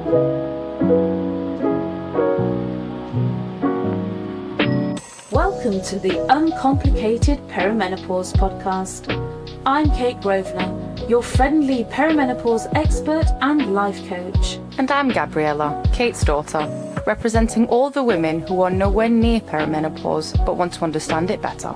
Welcome to the Uncomplicated Perimenopause podcast. I'm Kate Grosvenor, your friendly perimenopause expert and life coach. And I'm Gabriella, Kate's daughter, representing all the women who are nowhere near perimenopause but want to understand it better.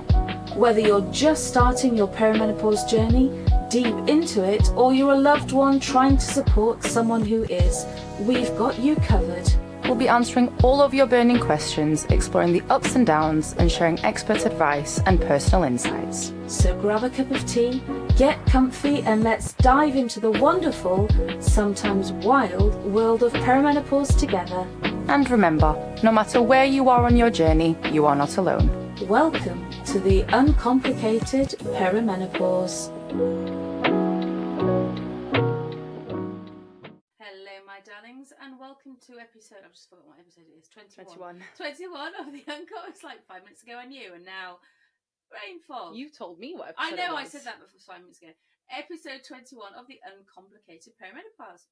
Whether you're just starting your perimenopause journey, deep into it, or you're a loved one trying to support someone who is, we've got you covered. We'll be answering all of your burning questions, exploring the ups and downs, and sharing expert advice and personal insights. So grab a cup of tea, get comfy, and let's dive into the wonderful, sometimes wild, world of perimenopause together. And remember, no matter where you are on your journey, you are not alone. Welcome to the Uncomplicated Perimenopause. Hello, my darlings, and welcome to episode, I've just forgotten what episode it is, 21 of the It's like 5 minutes ago I knew, and now brain fog. You told me what I episode know, it was. I said that before 5 minutes ago. Episode 21 of the Uncomplicated Perimenopause.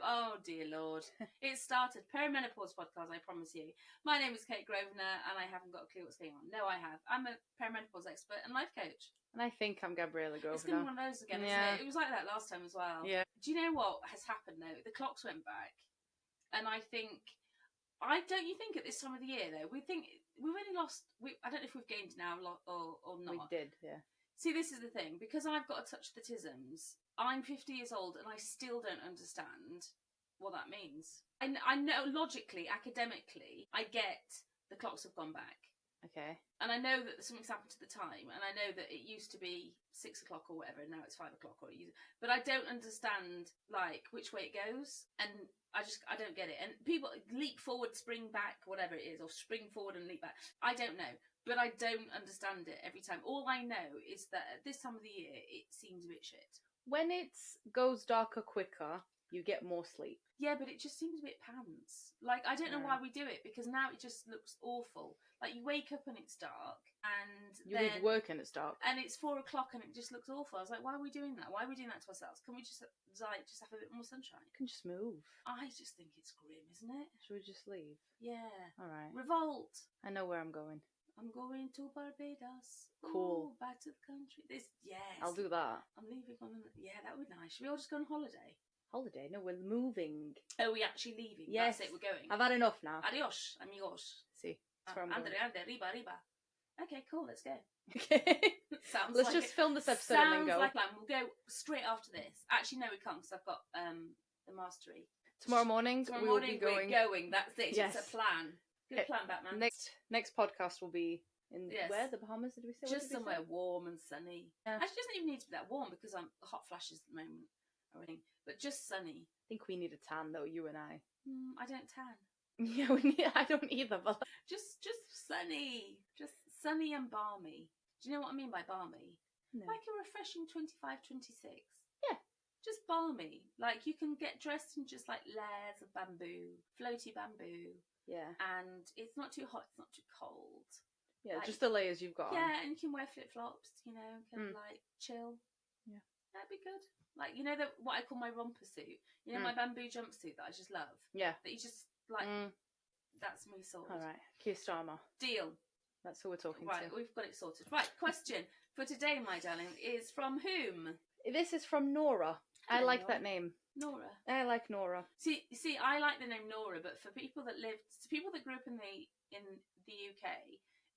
Oh dear Lord. It started. Perimenopause podcast, I promise you. My name is Kate Grosvenor and I haven't got a clue what's going on. No, I have. I'm a perimenopause expert and life coach. And I think I'm Gabriella Grosvenor. It's going to be one of those again, isn't it? It was like that last time as well. Yeah. Do you know what has happened though? The clocks went back. And I don't you think at this time of the year though, we've only lost, I don't know if we've gained now or not. We did, yeah. See, this is the thing, because I've got to touch the tisms, I'm 50 years old and I still don't understand what that means. I know logically, academically, I get the clocks have gone back. Okay. And I know that something's happened to the time, and I know that it used to be 6 o'clock or whatever, and now it's 5 o'clock. But I don't understand, like, which way it goes, and I don't get it. And people leap forward, spring back, whatever it is, or spring forward and leap back. I don't know. But I don't understand it every time. All I know is that at this time of the year, it seems a bit shit. When it goes darker quicker, you get more sleep. Yeah, but it just seems a bit pants. Like, I don't know why we do it, because now it just looks awful. Like, you wake up and it's dark, and you leave work and it's dark. And it's 4 o'clock and it just looks awful. I was like, why are we doing that? Why are we doing that to ourselves? Can we just have a bit more sunshine? You can just move. I just think it's grim, isn't it? Should we just leave? Yeah. All right. Revolt. I know where I'm going. I'm going to Barbados. Cool. Ooh, back to the country. Yes. I'll do that. I'm leaving on that would be nice. Should we all just go on holiday? Holiday? No, we're moving. Oh, we're actually leaving? Yes. That's it, we're going. I've had enough now. Adios, amigos. See, that's where I'm going. Ande, riba. Okay, cool, let's go. Okay. Let's just film this episode and then go. Sounds like a plan. We'll go straight after this. Actually, no, we can't, because I've got the mastery. Tomorrow morning, we'll be going. We're going. That's it. Yes. It's a plan. Good plan, Batman. Next podcast will be in where? The Bahamas? Did we say? Just somewhere warm and sunny. Yeah. Actually, it doesn't even need to be that warm, because I'm hot flashes at the moment. But just sunny. I think we need a tan though, you and I. I don't tan. Yeah, I don't either. But just sunny, just sunny and balmy. Do you know what I mean by balmy? No. Like a refreshing 25, 26. Yeah. Just balmy. Like you can get dressed in just like layers of bamboo, floaty bamboo. Yeah. And it's not too hot, it's not too cold. Yeah, like, just the layers you've got on. Yeah, and you can wear flip-flops, can like chill. Yeah. That'd be good. Like, what I call my romper suit. My bamboo jumpsuit that I just love. Yeah. That you just, like, that's me sorted. All right. Keir Starmer. Deal. That's who we're talking to. Right, we've got it sorted. Right, question for today, my darling, is from whom? This is from Nora. Hello, I like Nora. that name. Nora. I like Nora. See, I like the name Nora, but for people that grew up in the UK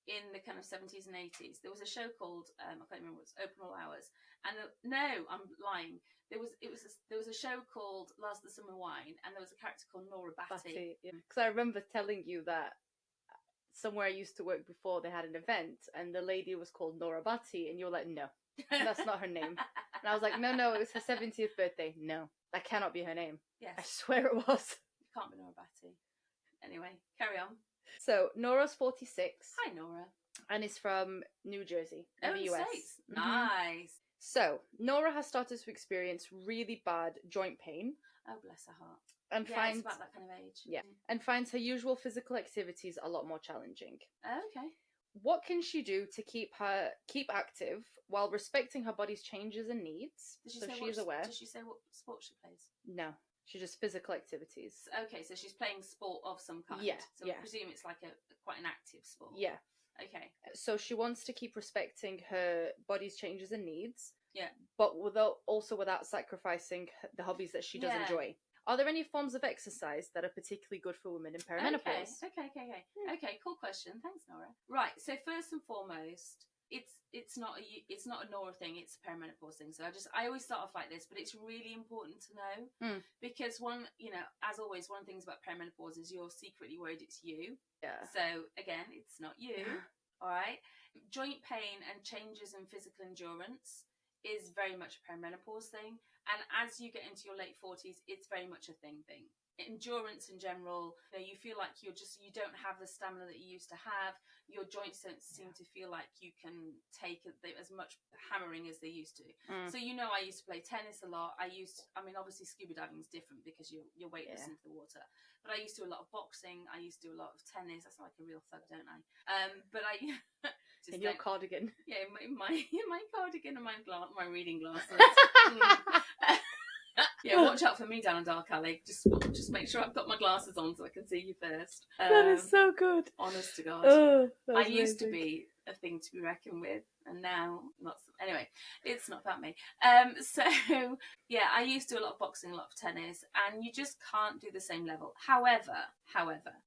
in the kind of 70s and 80s, there was a show called I can't remember what it's Open All Hours, and no, I'm lying. There was a show called Last of the Summer Wine, and there was a character called Nora Batty. Because I remember telling you that somewhere I used to work before they had an event, and the lady was called Nora Batty, and you were like, no, that's not her name. And I was like, no, it was her 70th birthday. No, that cannot be her name. Yes, I swear it was. It can't be Nora Batty. Anyway, carry on. So Nora's 46. Hi, Nora. And is from New Jersey, in the US. States. Nice. So Nora has started to experience really bad joint pain. Oh, bless her heart. And it's about that kind of age. Yeah, and finds her usual physical activities a lot more challenging. Okay. What can she do to keep active while respecting her body's changes and needs? She's aware. Does she say what sport she plays? No. She does physical activities. Okay, so she's playing sport of some kind. Yeah, So yeah. I presume it's like a quite an active sport. Yeah. Okay. So she wants to keep respecting her body's changes and needs. Yeah. But without sacrificing the hobbies that she does enjoy. Are there any forms of exercise that are particularly good for women in perimenopause? Okay, cool question. Thanks, Nora. Right, so first and foremost, it's not a Nora thing, it's a perimenopause thing. So I always start off like this, but it's really important to know because as always, one of the things about perimenopause is you're secretly worried it's you. Yeah. So again, it's not you. All right. Joint pain and changes in physical endurance is very much a perimenopause thing. And as you get into your late 40s, it's very much a thing. Endurance in general, you feel like you don't have the stamina that you used to have. Your joints don't seem to feel like you can take as much hammering as they used to. So I used to play tennis a lot. Obviously scuba diving is different because you're weightless into the water. But I used to do a lot of boxing. I used to do a lot of tennis. I sound like a real thug, don't I? But I in your cardigan. Yeah, in my cardigan and my reading glasses. Yeah, watch out for me down a dark alley. Just make sure I've got my glasses on so I can see you first. That is so good. Honest to God. Oh, I used to be a thing to be reckoned with, and now not. Anyway, it's not about me. So yeah, I used to do a lot of boxing, a lot of tennis, and you just can't do the same level. However,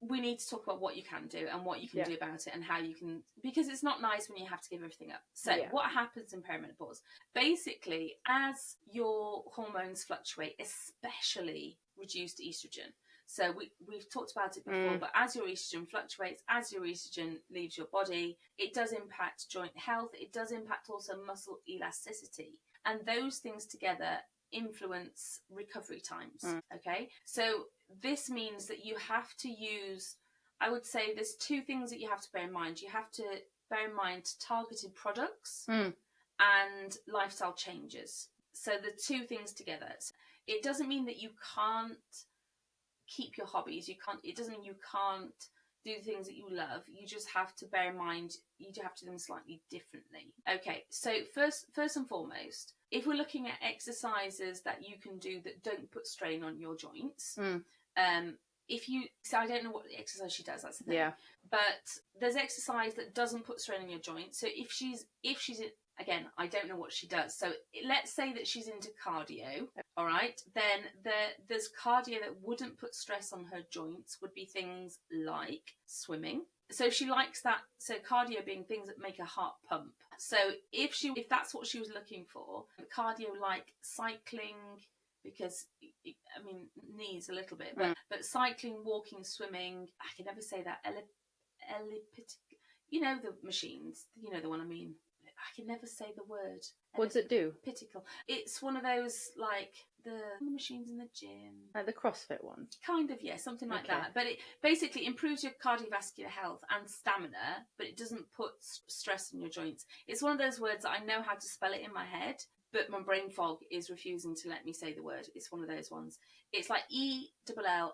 we need to talk about what you can do and what you can do about it and how you can, because it's not nice when you have to give everything up. So what happens in perimenopause? Basically, as your hormones fluctuate, especially reduced estrogen. So we've talked about it before, but as your estrogen fluctuates, as your estrogen leaves your body, it does impact joint health. It does impact also muscle elasticity. And those things together influence recovery times. Okay? So this means that you have to use, I would say there's two things that you have to bear in mind. You have to bear in mind targeted products and lifestyle changes. So the two things together. It doesn't mean that you can't keep your hobbies. It doesn't mean you can't do the things that you love. You just have to bear in mind you have to do them slightly differently. Okay, so first and foremost, if we're looking at exercises that you can do that don't put strain on your joints, I don't know what exercise she does, that's the thing. Yeah. But there's exercise that doesn't put strain on your joints. So if she's again, I don't know what she does. So let's say that she's into cardio, all right? Then there's cardio that wouldn't put stress on her joints would be things like swimming. So if she likes that, so cardio being things that make her heart pump. So if that's what she was looking for, cardio like cycling, because knees a little bit, but cycling, walking, swimming, I can never say that, elliptic, the machines, the one I mean. I can never say the word. What does it do? Pitical. It's one of those, like, the machines in the gym. Like the CrossFit one? Kind of, yeah, something like that. But it basically improves your cardiovascular health and stamina, but it doesn't put stress on your joints. It's one of those words that I know how to spell it in my head, but my brain fog is refusing to let me say the word. It's one of those ones. It's like ELLIPITICAL.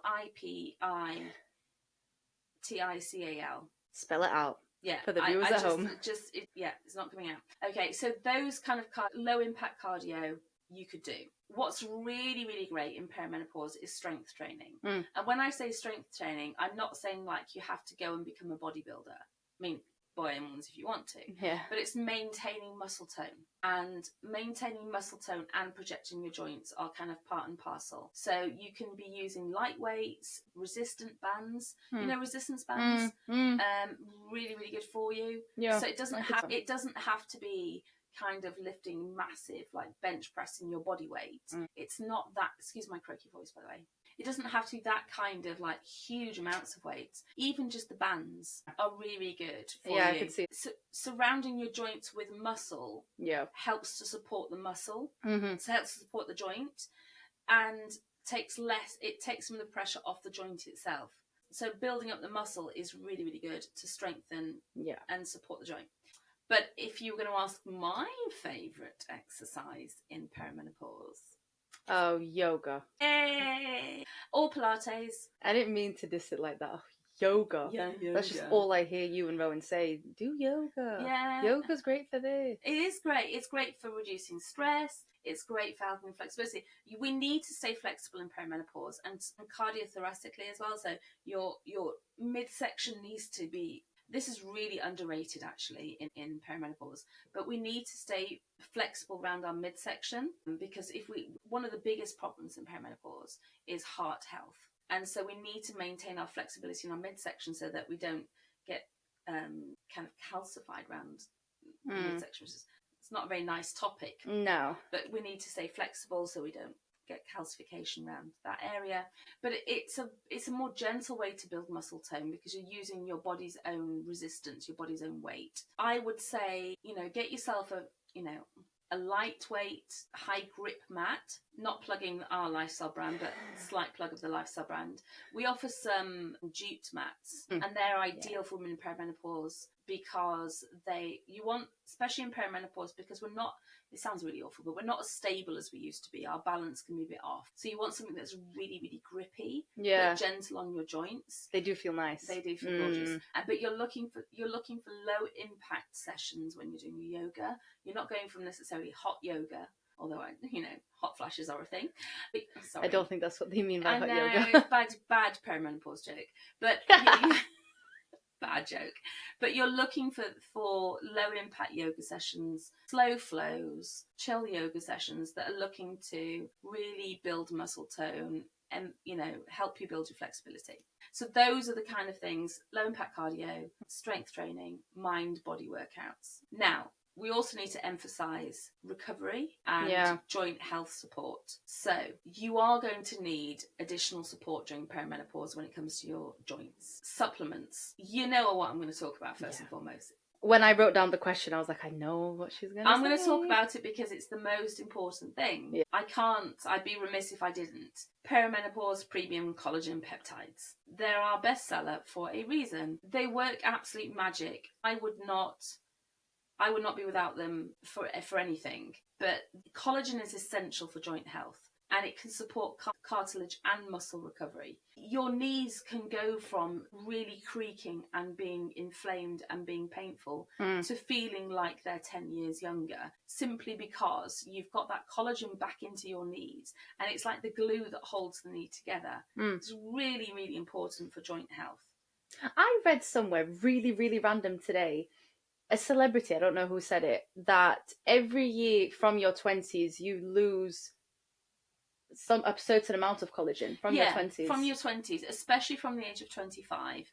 Spell it out. Yeah, for the viewers at home. It's not coming out. Okay, so those kind of low impact cardio you could do. What's really, really great in perimenopause is strength training. And when I say strength training, I'm not saying like you have to go and become a bodybuilder. I mean, by all means if you want to. Yeah. But it's maintaining muscle tone. And maintaining muscle tone and projecting your joints are kind of part and parcel. So you can be using light weights, resistant bands. Resistance bands? Really, really good for you. Yeah. So it doesn't have to be kind of lifting massive, like bench pressing your body weight. It's not that, excuse my croaky voice by the way. It doesn't have to be that kind of like huge amounts of weight. Even just the bands are really, really good for you. Yeah, I can see. Surrounding your joints with muscle helps to support the muscle. So helps to support the joint and takes some of the pressure off the joint itself. So building up the muscle is really, really good to strengthen and support the joint. But if you were going to ask my favourite exercise in perimenopause... Oh, yoga. Hey! Or Pilates. I didn't mean to diss it like that. Oh, yoga. Yeah, that's just all I hear you and Rowan say. Do yoga. Yeah. Yoga's great for this. It is great. It's great for reducing stress. It's great for helping flexibility. We need to stay flexible in perimenopause and cardiothoracically as well. So your midsection needs to be. This is really underrated actually in perimenopause, but we need to stay flexible around our midsection, because one of the biggest problems in perimenopause is heart health. And so we need to maintain our flexibility in our midsection so that we don't get kind of calcified around midsection. It's not a very nice topic. No. But we need to stay flexible so we don't get calcification around that area. But it's a more gentle way to build muscle tone, because you're using your body's own resistance, your body's own weight. I would say, get yourself a lightweight, high grip mat, not plugging our lifestyle brand, but slight plug of the lifestyle brand. We offer some jute mats, and they're ideal for women in perimenopause, because especially in perimenopause, because it sounds really awful, but we're not as stable as we used to be. Our balance can be a bit off. So you want something that's really, really grippy, but gentle on your joints. They do feel nice. They do feel gorgeous. But you're looking for low impact sessions when you're doing your yoga. You're not going from necessarily hot yoga, although hot flashes are a thing. Sorry. I don't think that's what they mean by hot yoga. bad perimenopause joke, but. Bad joke. But you're looking for low impact yoga sessions, slow flows, chill yoga sessions that are looking to really build muscle tone and help you build your flexibility. So those are the kind of things: low impact cardio, strength training, mind body workouts. Now, we also need to emphasize recovery and joint health support. So you are going to need additional support during perimenopause when it comes to your joints. Supplements. You know what I'm going to talk about first and foremost. When I wrote down the question, I was like, I know what she's going to say. I'm going to talk about it because it's the most important thing. Yeah. I'd be remiss if I didn't. Perimenopause premium collagen peptides. They're our bestseller for a reason. They work absolute magic. I would not be without them for anything. But collagen is essential for joint health, and it can support cartilage and muscle recovery. Your knees can go from really creaking and being inflamed and being painful to feeling like they're 10 years younger, simply because you've got that collagen back into your knees, and it's like the glue that holds the knee together. It's really, really important for joint health. I read somewhere really, really random today, a celebrity, I don't know who said it, that every year from your 20s you lose a certain amount of collagen from your 20s. From your 20s, especially from the age of 25.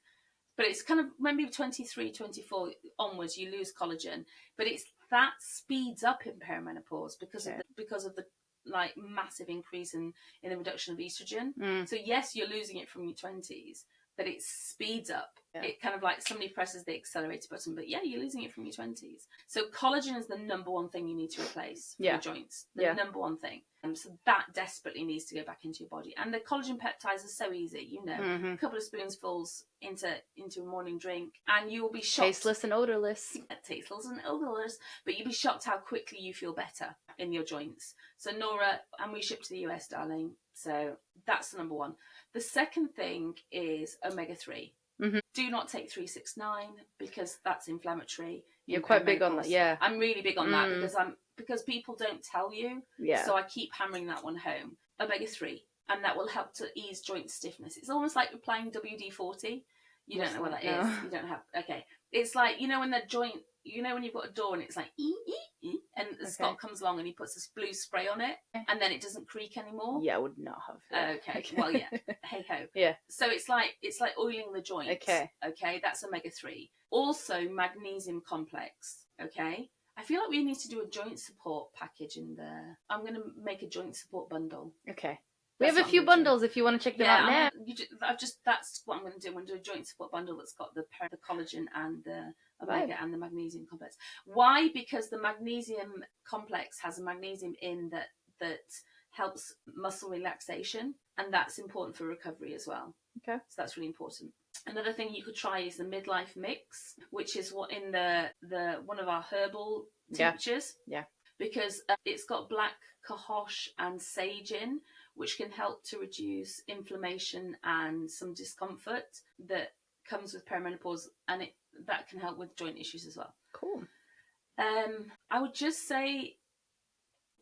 But it's kind of maybe 23, 24 onwards you lose collagen. But that speeds up in perimenopause because of the like massive increase in the reduction of estrogen. So yes, you're losing it from your 20s, but it speeds up. It kind of like somebody presses the accelerator button, but you're losing it from your 20s. So collagen is the number one thing you need to replace for your joints. The number one thing. So that desperately needs to go back into your body. And the collagen peptides are so easy, a couple of spoonfuls into a morning drink, and you will be shocked. Tasteless and odorless. Tasteless and odorless. But you'll be shocked how quickly you feel better in your joints. So Nora, and we ship to the US, darling. So that's the number one. The second thing is omega-3. Do not take 369 because that's inflammatory. You're quite big on that, yeah. I'm really big on that because people don't tell you. Yeah. So I keep hammering that one home. Omega-3, and that will help to ease joint stiffness. It's almost like applying WD-40. You don't know what that is. You don't have. Okay. It's like when the joint. When you've got a door and it's like and Scott comes along and he puts this blue spray on it, and then it doesn't creak anymore. Yeah, I would not have. Okay. Well, yeah. Hey ho. Yeah. So it's like oiling the joint. Okay. That's omega-3. Also magnesium complex. Okay. I feel like we need to do a joint support package I'm going to make a joint support bundle. Okay. We have a few bundles if you want to check them out now. That's what I'm going to do. I'm going to do a joint support bundle that's got the collagen and the omega and the magnesium complex. Why? Because the magnesium complex has a magnesium in that helps muscle relaxation, and that's important for recovery as well. Okay. So that's really important. Another thing you could try is the midlife mix, which is what in the one of our herbal tinctures. Yeah. Because it's got black cohosh and sage in, which can help to reduce inflammation and some discomfort that comes with perimenopause, and that can help with joint issues as well. Cool. I would just say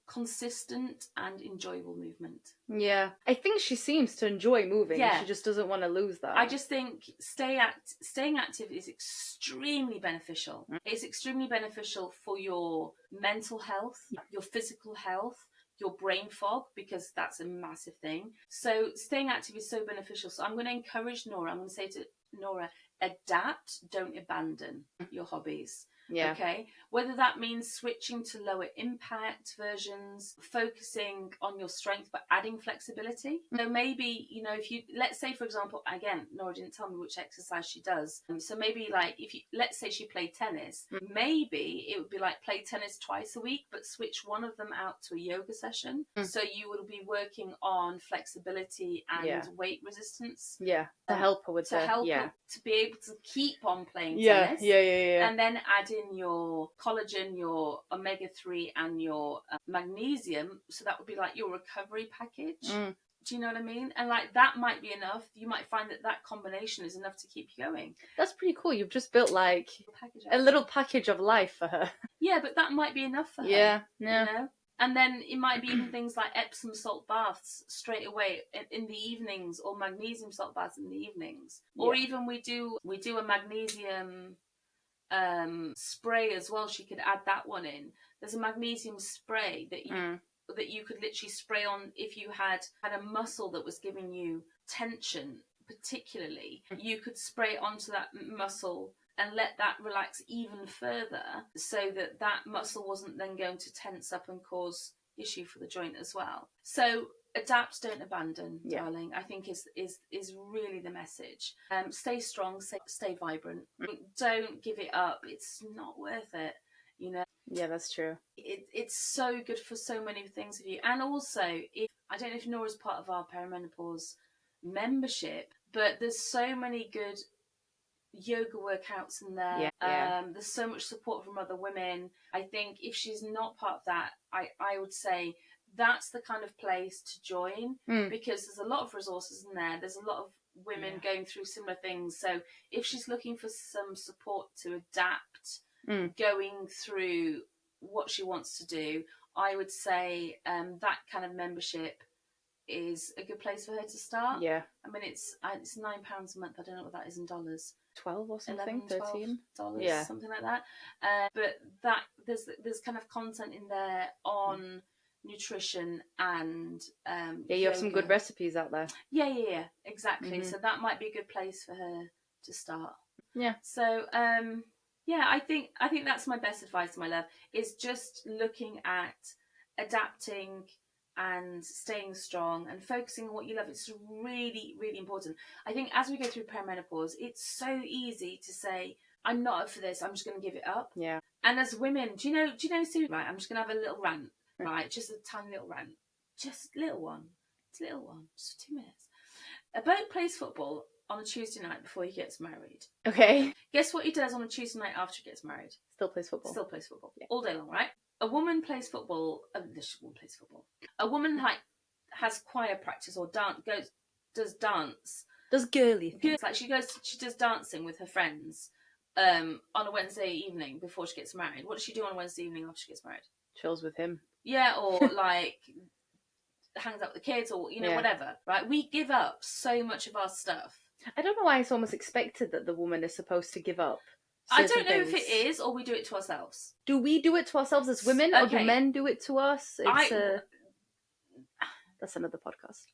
consistent and enjoyable movement. Yeah. I think she seems to enjoy moving. Yeah. She just doesn't want to lose that. I just think staying active is extremely beneficial. It's extremely beneficial for your mental health, your physical health, your brain fog, because that's a massive thing. So staying active is so beneficial. So I'm going to encourage Nora. I'm going to say to Nora, adapt, don't abandon your hobbies. Yeah. Okay. Whether that means switching to lower impact versions, focusing on your strength but adding flexibility. So maybe, you know, if you, let's say for example, again, Nora didn't tell me which exercise she does. So maybe like if you, let's say she played tennis, maybe it would be like play tennis twice a week, but switch one of them out to a yoga session. So you will be working on flexibility and weight resistance. Yeah. To help her with her to be able to keep on playing tennis. Yeah. And then add in your collagen, your omega-3 and your magnesium. So that would be like your recovery package. Do you know what I mean? And like that might be enough. You might find that that combination is enough to keep you going. That's pretty cool. You've just built like a little package of life for her. Yeah, but that might be enough for her. Yeah. You know? And then it might be even things like Epsom salt baths straight away in the evenings, or magnesium salt baths in the evenings. Or even we do a magnesium spray as well. She could add that one in. There's a magnesium spray that you could literally spray on if you had a muscle that was giving you tension, particularly. You could spray it onto that muscle and let that relax even further, so that that muscle wasn't then going to tense up and cause issue for the joint as well. So adapt, don't abandon, darling, I think is really the message. Stay strong, stay vibrant. Don't give it up. It's not worth it, you know. Yeah, that's true. It's so good for so many things of you. And also, if I don't know if Nora's part of our perimenopause membership, but there's so many good yoga workouts in there. There's so much support from other women. I think if she's not part of that, I would say that's the kind of place to join, because there's a lot of resources in there. There's a lot of women going through similar things. So if she's looking for some support to adapt going through what she wants to do, I would say that kind of membership is a good place for her to start. I mean, it's £9 a month. I don't know what that is in dollars. 12 or something, 13 $12, something like that. But that there's kind of content in there on nutrition and you have some good recipes out there. Yeah, exactly. So that might be a good place for her to start. So I think that's my best advice, my love, is just looking at adapting and staying strong and focusing on what you love. It's really, really important. I think as we go through perimenopause, it's so easy to say, I'm not up for this, I'm just going to give it up. And as women, do you know, Sue, right, I'm just going to have a little rant, right? Just a tiny little rant. Just a little one. It's a little one. Just 2 minutes. A bloke plays football on a Tuesday night before he gets married. Okay. Guess what he does on a Tuesday night after he gets married? Still plays football. All day long, right? A woman plays football. A woman has choir practice or does dance. Does girly things. Like she does dancing with her friends on a Wednesday evening before she gets married. What does she do on a Wednesday evening after she gets married? Chills with him. Yeah, or like hangs out with the kids, or whatever. Right? We give up so much of our stuff. I don't know why it's almost expected that the woman is supposed to give up. I don't know if it is, or we do it to ourselves. Do we do it to ourselves as women, or do men do it to us? That's another podcast.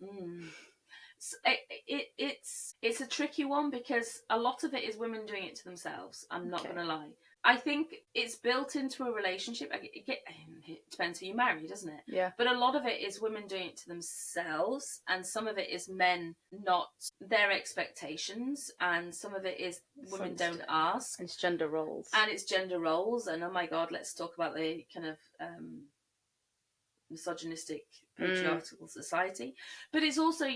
It's a tricky one, because a lot of it is women doing it to themselves. I'm not going to lie. I think it's built into a relationship. It depends who you marry, doesn't it? Yeah. But a lot of it is women doing it to themselves, and some of it is men not their expectations, and some of it is women don't ask. It's gender roles. And oh my God, let's talk about the kind of misogynistic patriarchal society. But it's also,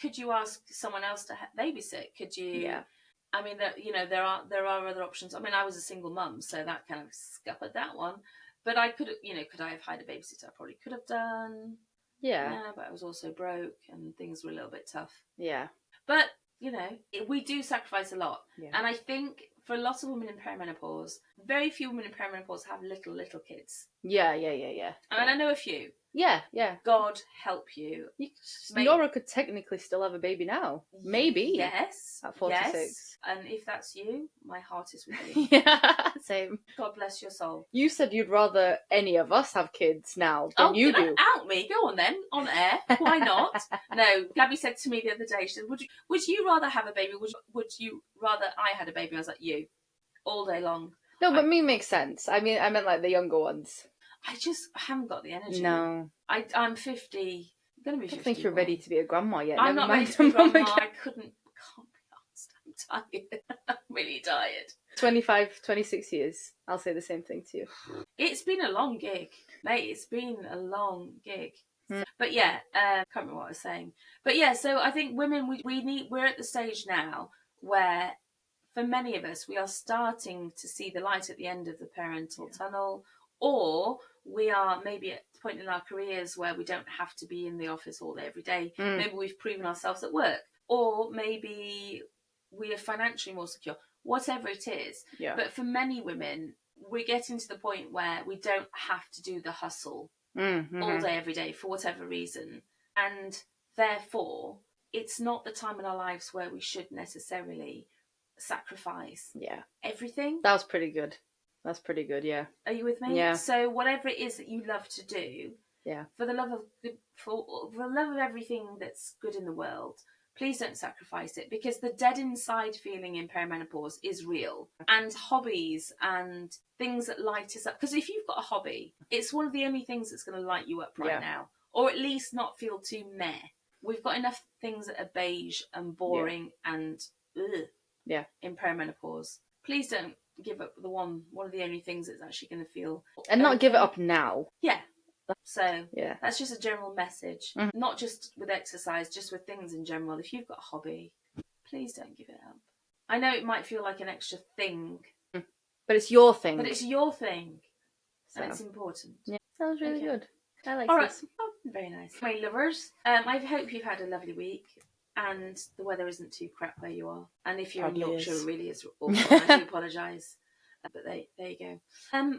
could you ask someone else to babysit? Could you? Yeah. I mean, there are other options. I mean, I was a single mum, so that kind of scuppered that one. But I could I have hired a babysitter? I probably could have done. Yeah. But I was also broke and things were a little bit tough. Yeah. But, we do sacrifice a lot. Yeah. And I think for a lot of women in perimenopause, very few women in perimenopause have little kids. Yeah. I mean, I know a few. Yeah. God help you. Nora could technically still have a baby now. Maybe. Yes. At 46. Yes. And if that's you, my heart is with you. Yeah, same. God bless your soul. You said you'd rather any of us have kids now than you do. Out me. Go on then. On air. Why not? No. Gabby said to me the other day, she said, would you rather have a baby? Would you rather I had a baby? I was like, you. All day long. No, but me makes sense. I mean, I meant like the younger ones. I just haven't got the energy. No. I'm 50. I'm going to be 50. I don't think you're ready to be a grandma yet. I'm not ready to be a grandma. I can't be asked. I'm tired. I'm really tired. 25, 26 years. I'll say the same thing to you. It's been a long gig, mate. It's been a long gig. But yeah, can't remember what I was saying. But yeah, so I think women, we're at the stage now where, for many of us, we are starting to see the light at the end of the parental tunnel, or we are maybe at the point in our careers where we don't have to be in the office all day, every day. Maybe we've proven ourselves at work, or maybe we are financially more secure, whatever it is. Yeah. But for many women, we're getting to the point where we don't have to do the hustle all day, every day, for whatever reason. And therefore, it's not the time in our lives where we should necessarily sacrifice everything. That was pretty good. That's pretty good, yeah. Are you with me? Yeah. So whatever it is that you love to do, for the love of everything that's good in the world, please don't sacrifice it, because the dead inside feeling in perimenopause is real. And hobbies and things that light us up, because if you've got a hobby, it's one of the only things that's going to light you up right now, or at least not feel too meh. We've got enough things that are beige and boring and in perimenopause. Please don't give up one of the only things that's actually going to feel, and not give it up now. So that's just a general message, not just with exercise, just with things in general. If you've got a hobby, please don't give it up. I know it might feel like an extra thing, but it's your thing. and it's important. Yeah, that was really good. I like All this. right. Oh, very nice. My lovers, I hope you've had a lovely week and the weather isn't too crap where you are. And if you're in Yorkshire, it really is awful. I do apologise. But there you go.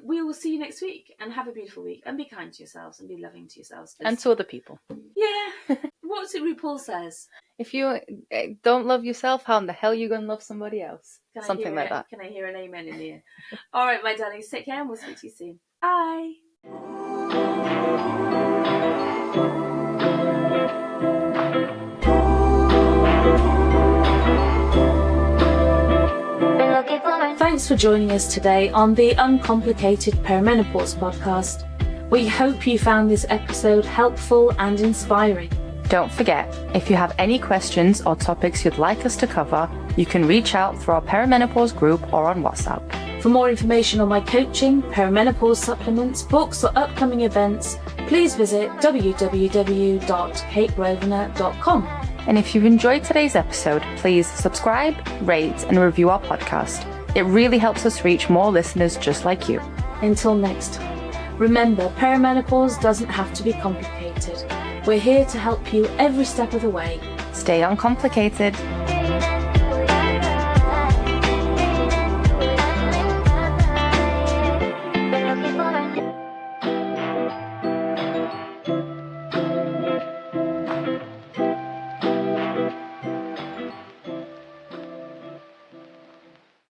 We will see you next week, and have a beautiful week, and be kind to yourselves and be loving to yourselves. And to other people. Yeah. What's it RuPaul says? If you don't love yourself, how in the hell are you going to love somebody else? Something like that. Can I hear an amen in here? All right, my darlings, take care and we'll speak to you soon. Bye. Thanks for joining us today on the Uncomplicated Perimenopause podcast. We hope you found this episode helpful and inspiring. Don't forget, if you have any questions or topics you'd like us to cover, you can reach out through our perimenopause group or on WhatsApp. For more information on my coaching, perimenopause supplements, books or upcoming events, please visit www.kategrosvenor.com. And if you've enjoyed today's episode, please subscribe, rate, and review our podcast. It really helps us reach more listeners just like you. Until next time, remember, perimenopause doesn't have to be complicated. We're here to help you every step of the way. Stay uncomplicated.